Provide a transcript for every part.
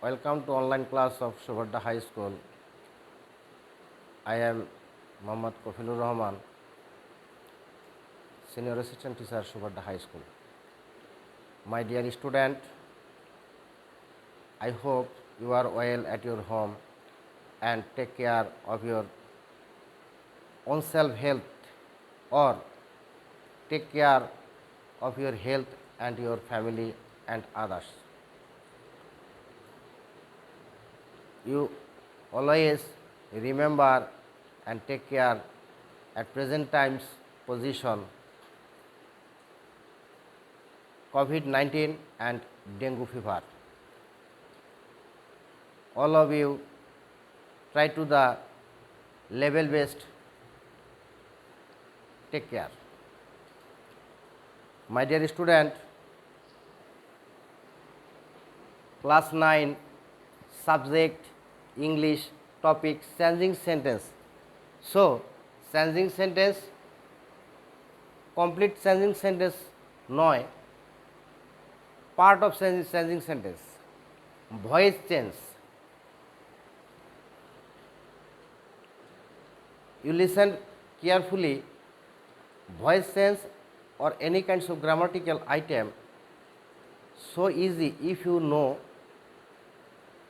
Welcome to online class of Shobadda High School. I am Mohammad Kofilur Rahman, Senior Assistant Teacher, Shobadda High School. My dear student, I hope you are well at your home and take care of your own self health or take care of your health and your family and others. You always remember and take care at present times position COVID-19 and dengue fever. All of you try to the level best take care. My dear student, class 9 subject English topic changing sentence. So changing sentence complete changing sentence নয়, part of changing sentence, voice change. You listen carefully. Voice change or any kinds of grammatical item so easy if you know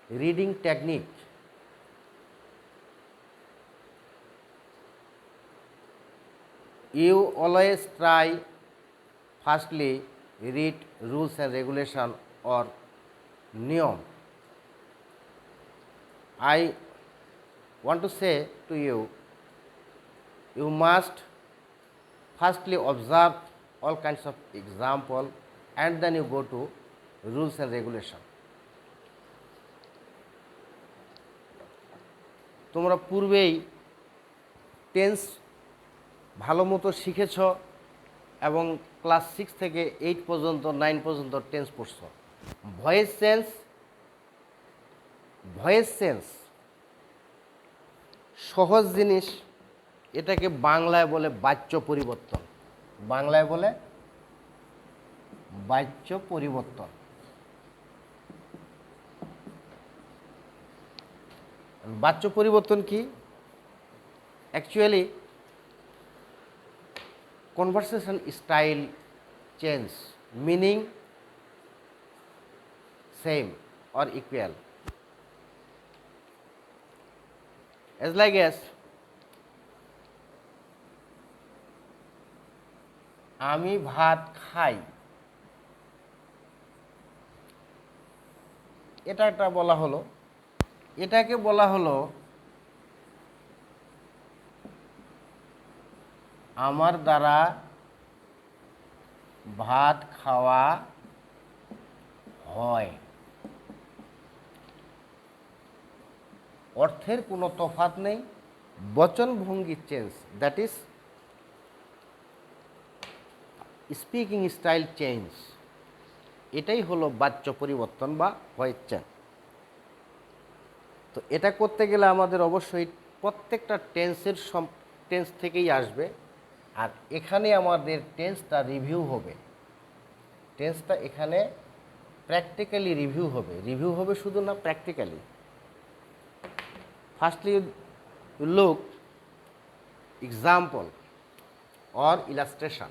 reading technique. You always try firstly read rules and regulation or niyam. I want to say to you, you must firstly observe all kinds of example and then you go to rules and regulation. তোমরা পূর্বেই tense ভালো মতো শিখেছ এবং class 6 থেকে 8 পর্যন্ত 9 পর্যন্ত tense পড়ছো। Voice change সহজ জিনিস, এটাকে বাংলায় বলে বাচ্য পরিবর্তন। বাংলায় বলে বাচ্য পরিবর্তন। বাচ্য পরিবর্তন কি? Actually conversation style change, meaning same or equal. As like as আমি ভাত খাই, এটা একটা বলা হলো। এটাকে বলা হলো আমার দ্বারা ভাত খাওয়া হয়। অর্থের কোনো তফাৎ নেই, বচনভঙ্গি change, that is speaking style change. এটাই হলো বাচ্য পরিবর্তন বা ভয়েস চেঞ্জ। তো এটা করতে গেলে আমাদের অবশ্যই প্রত্যেকটা টেন্স থেকেই আসবে। আর এখানে আমাদের টেন্সটা রিভিউ হবে। টেন্সটা এখানে প্র্যাকটিক্যালি রিভিউ হবে শুধু না, practically. Firstly you look example or illustration.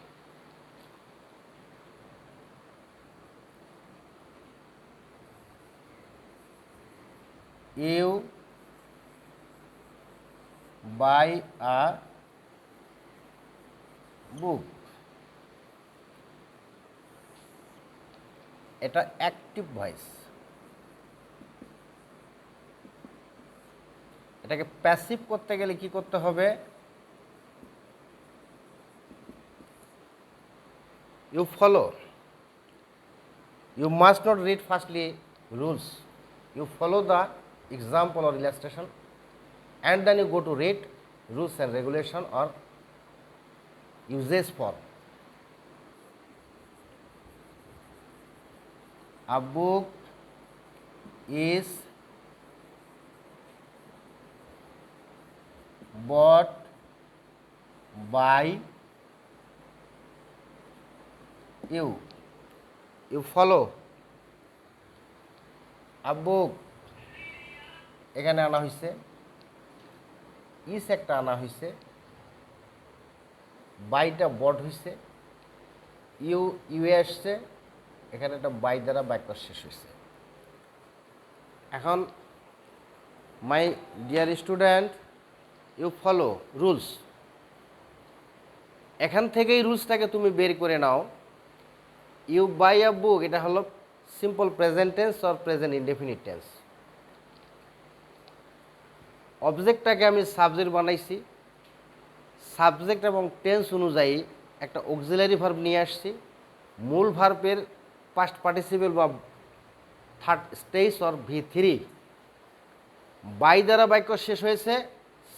You buy a book. এটা অ্যাক্টিভ ভয়েস। এটাকে প্যাসিভ করতে গেলে কি করতে হবে? You follow. You must not read firstly rules. You follow the example or illustration and then you go to read rules and regulation or uses for. A book is bought by you. You follow. A book এখানে আনা হয়েছে, ইস একটা আনা হয়েছে, বাইটা বড হয়েছে, UA আসছে, এখানে একটা বাই দ্বারা বাক্য শেষ হয়েছে। এখন my dear student, you follow rules. এখান থেকেই রুলসটাকে তুমি বের করে নাও। ইউ বাই আ বুক, এটা হলো simple present tense or present indefinite tense. অবজেক্টটাকে আমি সাবজেক্ট বানাইছি, সাবজেক্ট এবং টেন্স অনুযায়ী একটা অক্সিলারি ভার্ব নিয়ে আসছি। মূল ভার্বের পাস্ট পার্টিসিপেল বা third stage or V3 by দ্বারা বাক্য শেষ হয়েছে,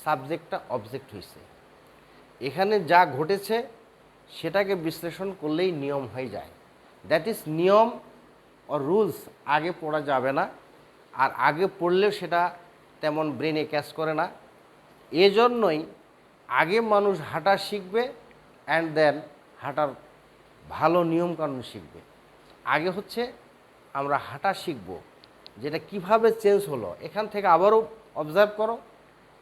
সাবজেক্টটা অবজেক্ট হয়েছে। এখানে যা ঘটেছে সেটাকে বিশ্লেষণ করলেই নিয়ম হয়ে যায়। দ্যাট ইজ নিয়ম ও রুলস আগে পড়া যাবে না, আর আগে পড়লেও সেটা তেমন ব্রেনে ক্যাচ করে না। এজন্যই আগে মানুষ হাঁটা শিখবে অ্যান্ড দেন হাঁটার ভালো নিয়মকানুন শিখবে। আগে হচ্ছে আমরা হাঁটা শিখব, যেটা কিভাবে চেঞ্জ হলো। এখান থেকে আবারও অবজার্ভ করো,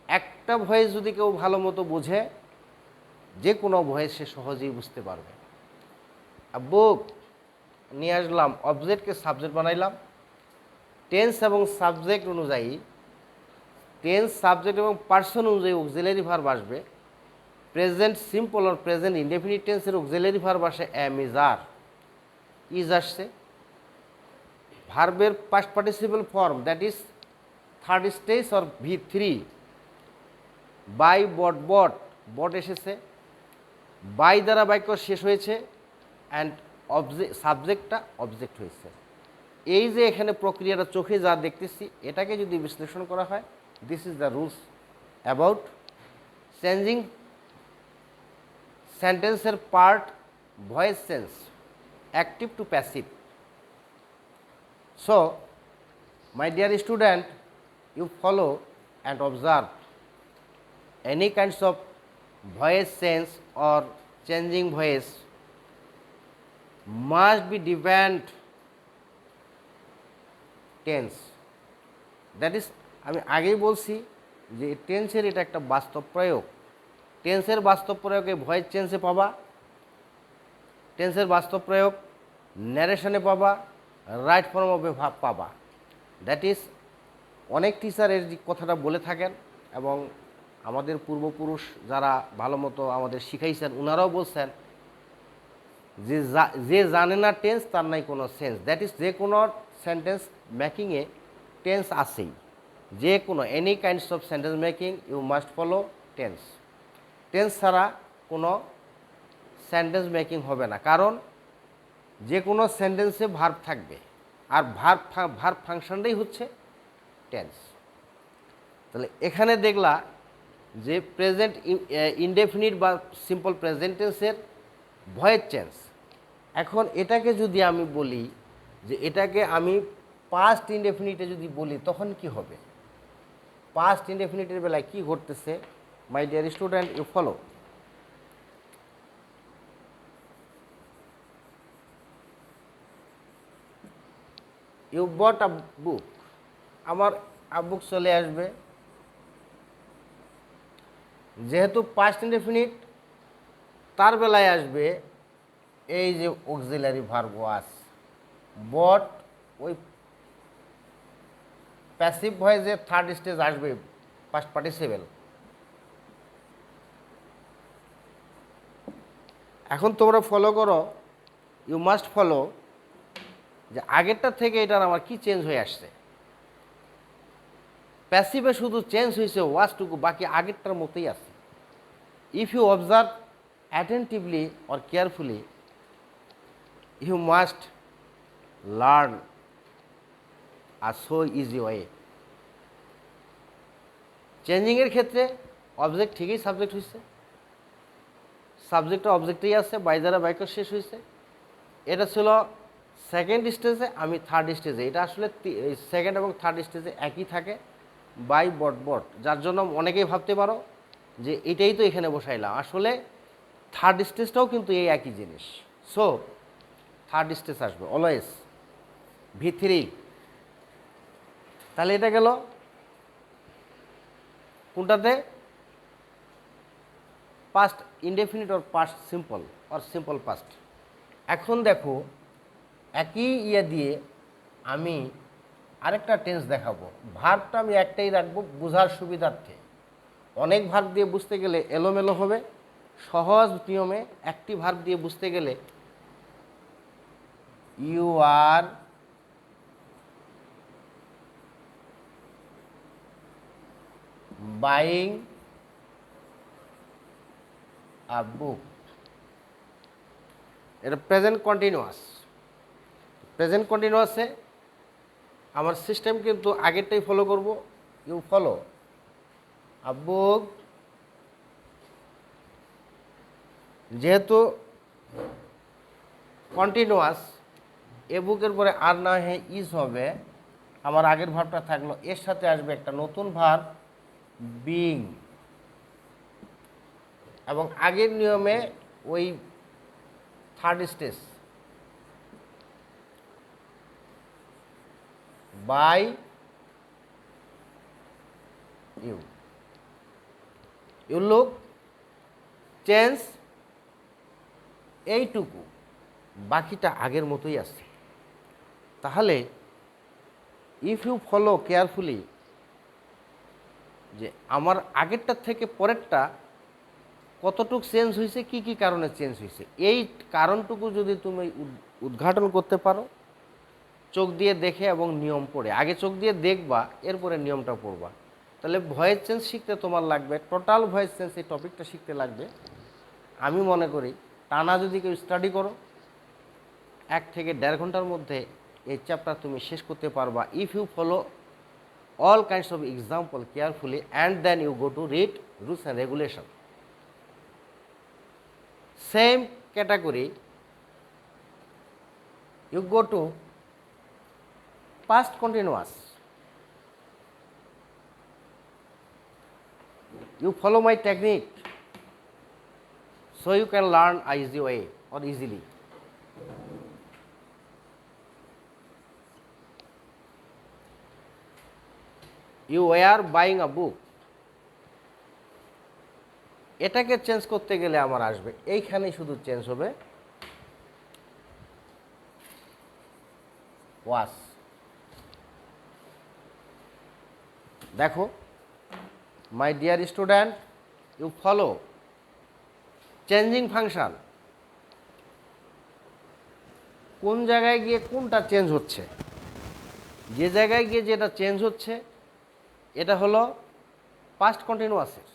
একটা ভয়েস যদি কেউ ভালো মতো বোঝে, যে কোনো ভয়েস সে সহজেই বুঝতে পারবে। বুক নিয়ে আসলাম, অবজেক্টকে সাবজেক্ট বানাইলাম। টেন্স এবং সাবজেক্ট অনুযায়ী, টেন্স সাবজেক্ট এবং পার্সন অনুযায়ী অক্সিলারি ভার্ব আসবে। প্রেজেন্ট সিম্পল আর প্রেজেন্ট ইনডেফিনিট টেন্সের অক্সিলারি ভার্ব আসে এম, ইজ, আর। ইজ আসছে। ভার্বের past participle form, that is third stage or V3 buy bought, bought এসেছে। বাই দ্বারা বাক্য শেষ হয়েছে অ্যান্ড সাবজেক্টটা অবজেক্ট হয়েছে। এই যে এখানে প্রক্রিয়াটা চোখে যা দেখতেছি, এটাকে যদি বিশ্লেষণ করা হয়, this is the rules about changing সেন্টেন্সের part, voice change, active to passive. So, my dear student, you follow and observe any kinds of voice change or changing voice must be depend tense. That is, আমি আগেই বলছি যে টেন্সের এটা একটা বাস্তব প্রয়োগ। টেন্সের বাস্তব প্রয়োগে ভয়েস চেঞ্জে পাবা, টেন্সের বাস্তব প্রয়োগ ন্যারেশনে পাবা, right form of A verb পাবা। দ্যাট ইজ, অনেক টিচার এর কথাটা বলে থাকেন এবং আমাদের পূর্বপুরুষ যারা ভালো মতো আমাদের শিখাইছেন ওনারাও বলছেন যে জানে না টেন্স তার নাই কোনো সেন্স। দ্যাট ইজ, যে কোনো সেন্টেন্স মেকিংয়ে টেন্স আছেই। যে কোনো any kinds of sentence making you must follow tense. Tense ছাড়া কোনো সেন্টেন্স মেকিং হবে না, কারণ যে কোনো সেন্টেন্সে ভার্ব থাকবে, আর ভার্ব ফাংশনটাই হচ্ছে টেন্স। তাহলে এখানে দেখলা যে প্রেজেন্ট ইনডেফিনিট বা সিম্পল প্রেজেন্ট টেন্সের ভয়েস চেঞ্জ। এখন এটাকে যদি আমি বলি যে এটাকে আমি পাস্ট ইনডেফিনিটে যদি বলি, তখন কি হবে? পাস্ট ইনডেফিনিটের বেলায় কি ঘটতেছে? My dear student, you follow. You bought a book, আমার বুক চলে আসবে। যেহেতু পাস্ট ইনডেফিনিট, তার বেলায় আসবে এই যে অক্সিলারি ভার্ব ওয়াজ। বট ওই প্যাসিভ ভয়েসের থার্ড স্টেজ আসবে, পাস্ট পার্টিসিপেল। এখন তোমরা ফলো করো, ইউ মাস্ট ফলো, যে আগেরটা থেকে এটার আমার কি চেঞ্জ হয়ে আসছে। প্যাসিভে শুধু চেঞ্জ হয়েছে ওয়াজটুকু, বাকি আগেরটার মতোই আছে। If you observe attentively or carefully, you must learn a so easy way. চেঞ্জিংয়ের ক্ষেত্রে অবজেক্ট ঠিকই সাবজেক্ট হয়েছে, সাবজেক্টটা অবজেক্টেই আছে, বাই দ্বারা বাক্য শেষ হয়েছে। এটা ছিল সেকেন্ড স্টেজে, আমি থার্ড স্টেজে। এটা আসলে সেকেন্ড এবং থার্ড স্টেজে একই থাকে, বাই বট, যার জন্য অনেকেই ভাবতে পারো যে এটাই তো এখানে বসাইলাম। আসলে থার্ড স্টেজটাও কিন্তু এই একই জিনিস। সো থার্ড স্টেজ আসবে অলওয়েজ V3। তাহলে এটা গেল কোনটাতে? Past indefinite or past simple or simple past. এখন দেখো একই ইয়ে দিয়ে আমি আরেকটা টেন্স দেখাবো। ভার্বটা আমি একটাই রাখবো বোঝার সুবিধার্থে। অনেক ভার্ব দিয়ে বুঝতে গেলে এলোমেলো হবে। সহজ নিয়মে একটি ভার্ব দিয়ে বুঝতে গেলে you R buying a book, এটা প্রেজেন্ট কন্টিনিউয়াস। প্রেজেন্ট কন্টিনিউয়াসে আমার সিস্টেম কিন্তু আগেরটাই ফলো করব। ইউ ফলো আ বুক, যেহেতু কন্টিনিউয়াস এ বুকের পরে আর না হয়ে ইজ হবে, আমার আগের ভার্বটা থাকলো, এর সাথে আসবে একটা নতুন ভার্ব বিং, এবং আগের নিয়মে ওই third stage by you, you look, change, এইটুকু, বাকিটা আগের মতোই আছে। তাহলে ইফ ইউ ফলো কেয়ারফুলি যে আমার আগেরটার থেকে পরেরটা কতটুকু চেঞ্জ হয়েছে, কি কি কারণে চেঞ্জ হয়েছে, এই কারণটুকু যদি তুমি উদ্ঘাটন করতে পারো চোখ দিয়ে দেখে এবং নিয়ম পড়ে, আগে চোখ দিয়ে দেখবা এরপরে নিয়মটা পড়বা, তাহলে ভয়েস চেঞ্জ শিখতে তোমার লাগবে, টোটাল ভয়েস চেঞ্জ এই টপিকটা শিখতে লাগবে। আমি মনে করি টানা যদি কেউ স্টাডি করো 1 থেকে 1.5 ঘন্টার মধ্যে এই চ্যাপ্টার তুমি শেষ করতে পারবা, if you follow all kinds of example carefully and then you go to read rules and regulation. Same category, you go to past continuous. You follow my technique so you can learn easy way or easily. You were buying a book. এটাকে change করতে গেলে আমার আসবে এইখানেই শুধু change হবে was. দেখো my dear student, you follow changing function, কোন জায়গায় গিয়ে কোনটা চেঞ্জ হচ্ছে, যে জায়গায় গিয়ে যেটা চেঞ্জ হচ্ছে এটা হলো পাস্ট কন্টিনিউয়াসের।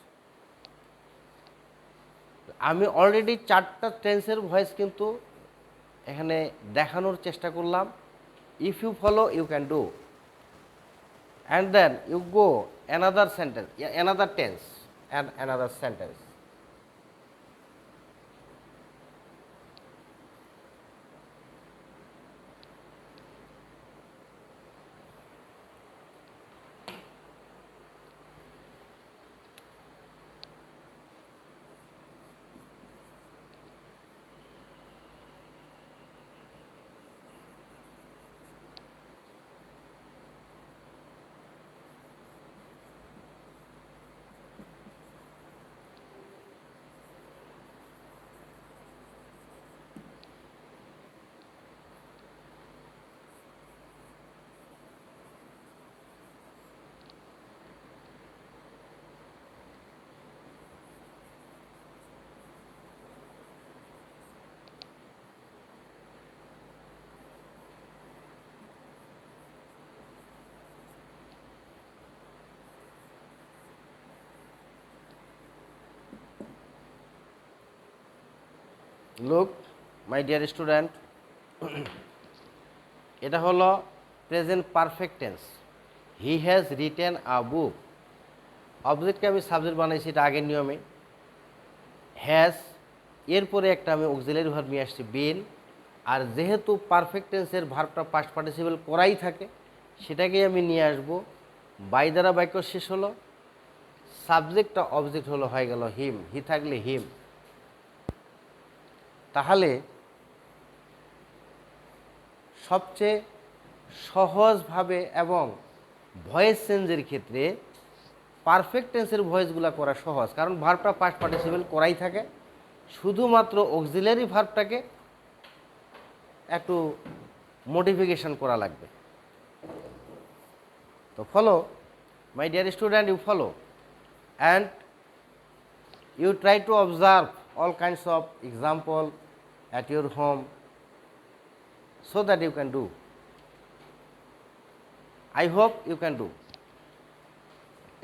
আমি অলরেডি 4টা টেন্সের ভয়েস কিন্তু এখানে দেখানোর চেষ্টা করলাম। If you follow you can do, and then you go another sentence, another tense and another sentence. Look my dear student, এটা হলো present perfect tense. He has written a book, অবজেক্টকে আমি সাবজেক্ট বানাইছি এটা আগের নিয়মে। হ্যাজ এরপরে একটা আমি অক্সিলারি ভার্ব নিয়ে আসছি বিন, আর যেহেতু পারফেক্ট টেন্সের ভার্বটা পাস্ট পার্টিসিপল করাই থাকে সেটাকেই আমি নিয়ে আসব। বাই দ্বারা বাক্য শেষ হলো, সাবজেক্টটা অবজেক্ট হলো, হয়ে গেল হিম, হি থাকলে হিম। তাহলে সবচেয়ে সহজভাবে এবং ভয়েস চেঞ্জের ক্ষেত্রে পারফেক্ট টেন্সের ভয়েসগুলো করা সহজ, কারণ ভার্বটা পাস্ট পার্টিসিপেল করাই থাকে, শুধুমাত্র অক্সিলারি ভার্বটাকে একটু মডিফিকেশন করা লাগবে। তো follow my dear student, you follow and you try to observe all kinds of example at your home so that you can do. I hope you can do.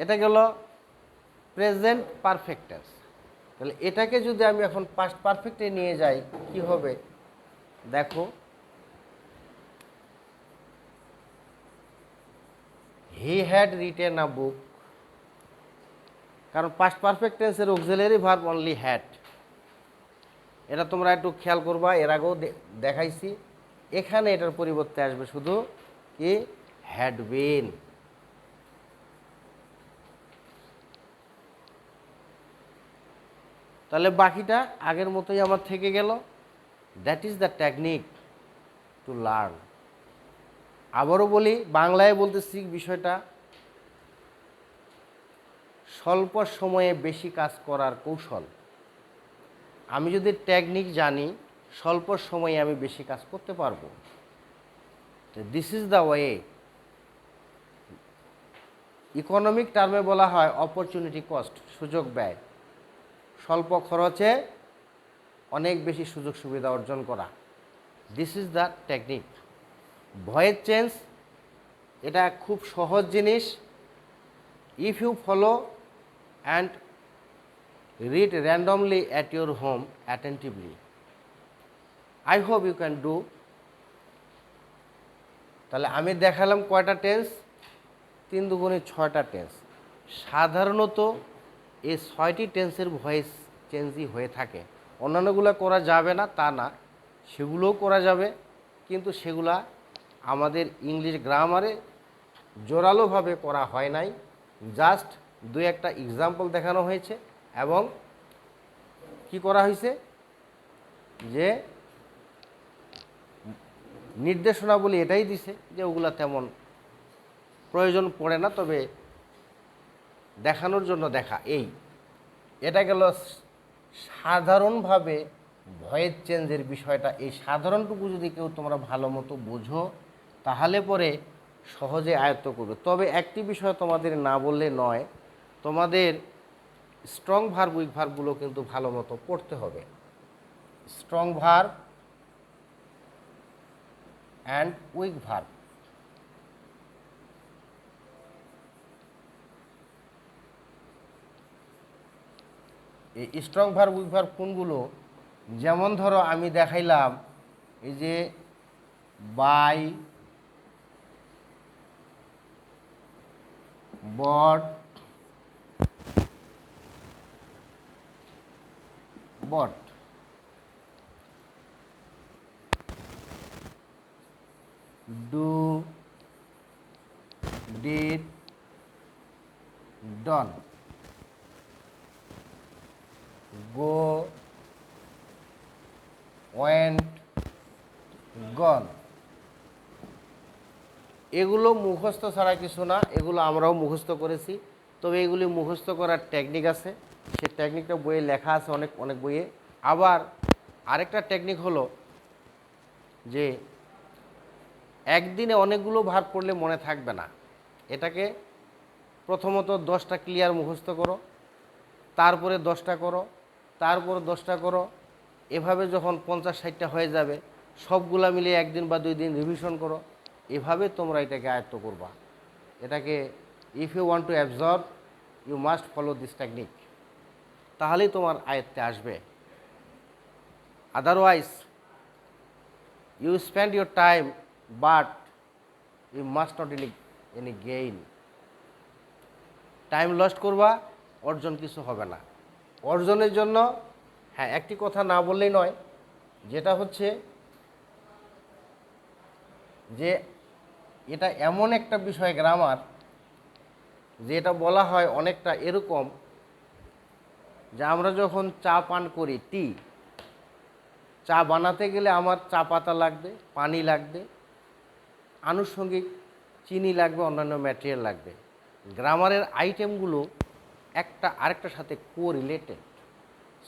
এটা গেল present perfect tense. তাহলে এটাকে যদি আমি এখন past পারফেক্টে নিয়ে যাই কি হবে দেখো, হি হ্যাড রিটেন আ বুক, কারণ পাস্ট পারফেক্ট টেন্সের অক্সিলারি ভার্ব অনলি হ্যাড, এটা তোমরা একটু খেয়াল করবা, এর আগেও দেখাইছি। এখানে এটার পরিবর্তে আসবে শুধু কি হ্যাড বিন। তাহলে বাকিটা আগের মতোই আমার থেকে গেল। That is the technique to learn. আবারও বলি, বাংলায় বলতেছি বিষয়টা স্বল্প সময়ে বেশি কাজ করার কৌশল। আমি যদি টেকনিক জানি, স্বল্প সময়ে আমি বেশি কাজ করতে পারবো। This is the way. Economic টার্মে বলা হয় অপরচুনিটি কস্ট, সুযোগ ব্যয়। স্বল্প খরচে অনেক বেশি সুযোগ সুবিধা অর্জন করা, this is the technique. Voice change এটা খুব সহজ জিনিস। If you follow and read randomly at your home attentively, I hope you can do. তাহলে আমি দেখালাম কয়টা টেন্স, 3 দুগুণে 6টা টেন্স। সাধারণত এই 6টি টেন্সের ভয়েস চেঞ্জই হয়ে থাকে। অন্যান্যগুলো করা যাবে না তা না, সেগুলোও করা যাবে, কিন্তু সেগুলা আমাদের ইংলিশ গ্রামারে জোরালোভাবে করা হয় নাই, জাস্ট 2-1টা এক্সাম্পল দেখানো হয়েছে এবং কি করা হয়েছে যে নির্দেশনাবলী এটাই দিছে যে ওগুলা তেমন প্রয়োজন পড়ে না, তবে দেখানোর জন্য দেখা। এটা গেল সাধারণভাবে ভয়েস চেঞ্জের বিষয়টা। এই সাধারণটুকু যদি কেউ তোমরা ভালো মতো বোঝো তাহলে পরে সহজে আয়ত্ত করবে। তবে একটি বিষয় তোমাদের না বললে নয়, তোমাদের স্ট্রং ভার্ব উইক ভার্বগুলো কিন্তু ভালো মতো পড়তে হবে। Strong verb and weak verb. এই স্ট্রং ভার্ব উইক ভার্ব কোনগুলো, যেমন ধরো আমি দেখাইলাম এই যে buy, bought, bought, do, did, done, go, went, gone. এগুলো মুখস্থ ছাড়া কিছু না, এগুলো আমরাও মুখস্থ করেছি। তবে এগুলি মুখস্থ করার টেকনিক আছে, সেই টেকনিকটা বইয়ে লেখা আছে, অনেক অনেক বইয়ে। আবার আরেকটা টেকনিক হলো যে একদিনে অনেকগুলো ভার্ব পড়লে মনে থাকবে না। এটাকে প্রথমত 10টা ক্লিয়ার মুখস্থ করো, তারপরে 10টা করো, তারপর 10টা করো, এভাবে যখন 50-60টা হয়ে যাবে সবগুলা মিলিয়ে একদিন বা 2 দিন রিভিশন করো। এভাবে তোমরা এটাকে আয়ত্ত করবা। এটাকে if you want to absorb you must follow this technique, তাহলেই তোমার আয়ত্তে আসবে। Otherwise you spend your time but you must not any gain. Time lost করবা, অর্জন কিছু হবে না। অর্জনের জন্য হ্যাঁ একটি কথা না বললেই নয়, যেটা হচ্ছে যে এটা এমন একটা বিষয় গ্রামার, যে এটা বলা হয় অনেকটা এরকম যে আমরা যখন চা পান করি, চা বানাতে গেলে আমার চা পাতা লাগবে, পানি লাগবে, আনুষঙ্গিক চিনি লাগবে, অন্যান্য ম্যাটেরিয়াল লাগবে। গ্রামারের আইটেমগুলো একটা আরেকটার সাথে correlated,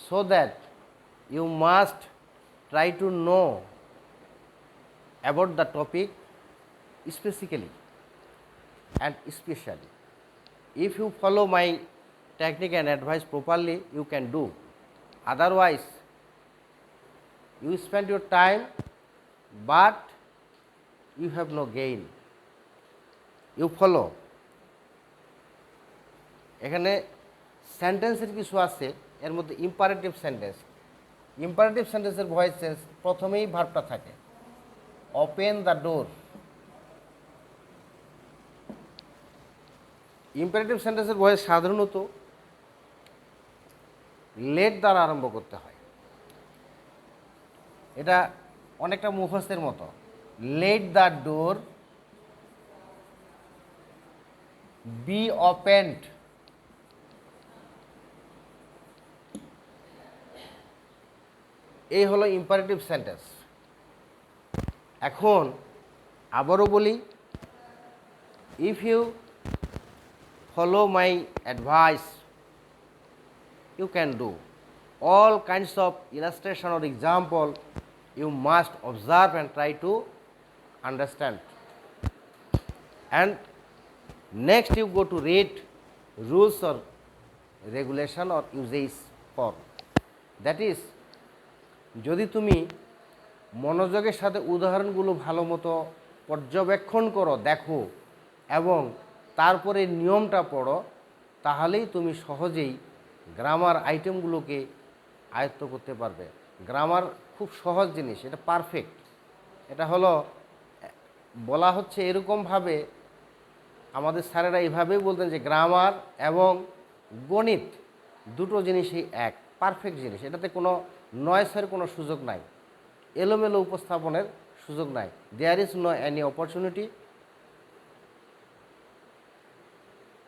so that you must try to know about the topic specifically and specially. If you follow my technique and advice properly, you can do. Otherwise, you spend your time, but you have no gain. You follow. এখানে সেন্টেন্সের কিছু আছে, এর মধ্যে imperative sentence. Imperative সেন্টেন্সের voice change প্রথমেই ভার্বটা থাকে, ওপেন দ্য ডোর। ইম্পারেটিভ সেন্টেন্সের ভয়েস সাধারণত লেট দ্বারা আরম্ভ করতে হয়। এটা অনেকটা মুখস্থের মতো, let the door be opened. এই হলো ইম্পারেটিভ সেন্টেন্স। এখন আবারও বলি, if you follow my advice, you can do all kinds of illustration or example. You must observe and try to understand, and next you go to read rules or regulation or usages for, that is, যদি তুমি মনোযোগের সাথে উদাহরণগুলো ভালো মতো পর্যবেক্ষণ করো, দেখো এবং তারপরে নিয়মটা পড়ো, তাহলেই তুমি সহজেই গ্রামার আইটেমগুলোকে আয়ত্ত করতে পারবে। গ্রামার খুব সহজ জিনিস, এটা পারফেক্ট। এটা হলো বলা হচ্ছে এরকমভাবে, আমাদের স্যারেরা এইভাবেই বলতেন যে গ্রামার এবং গণিত দুটো জিনিসই এক, পারফেক্ট জিনিস। এটাতে কোনো নয়েসের কোনো সুযোগ নাই, এলোমেলো উপস্থাপনের সুযোগ নাই। There is no any opportunity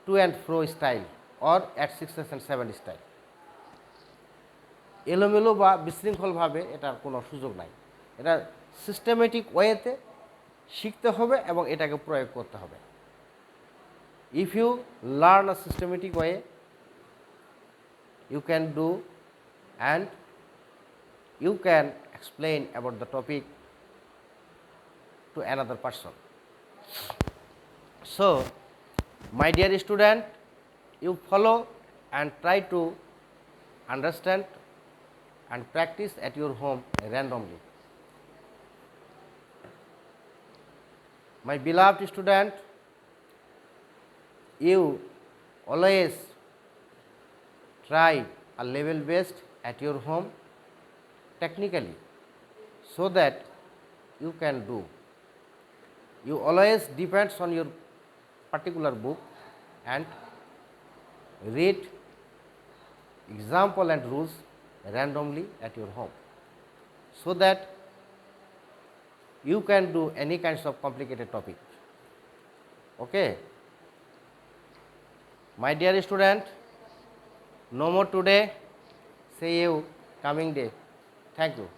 to and fro style or at 6 and 7 style. এলোমেলো বা বিশৃঙ্খলভাবে এটার কোনো সুযোগ নাই। এটা সিস্টেমেটিক ওয়েতে শিখতে হবে এবং এটাকে প্রয়োগ করতে হবে। If you learn a systematic way, you can do and you can explain about the topic to another person. So, my dear student, you follow and try to understand and practice at your home randomly. My beloved student, you always try a level based at your home technically, so that you can do. You always depends on your particular book and read example and rules randomly at your home, so that you can do any kinds of complicated topic. Okay, my dear student, no more today, see you coming day. Thank you.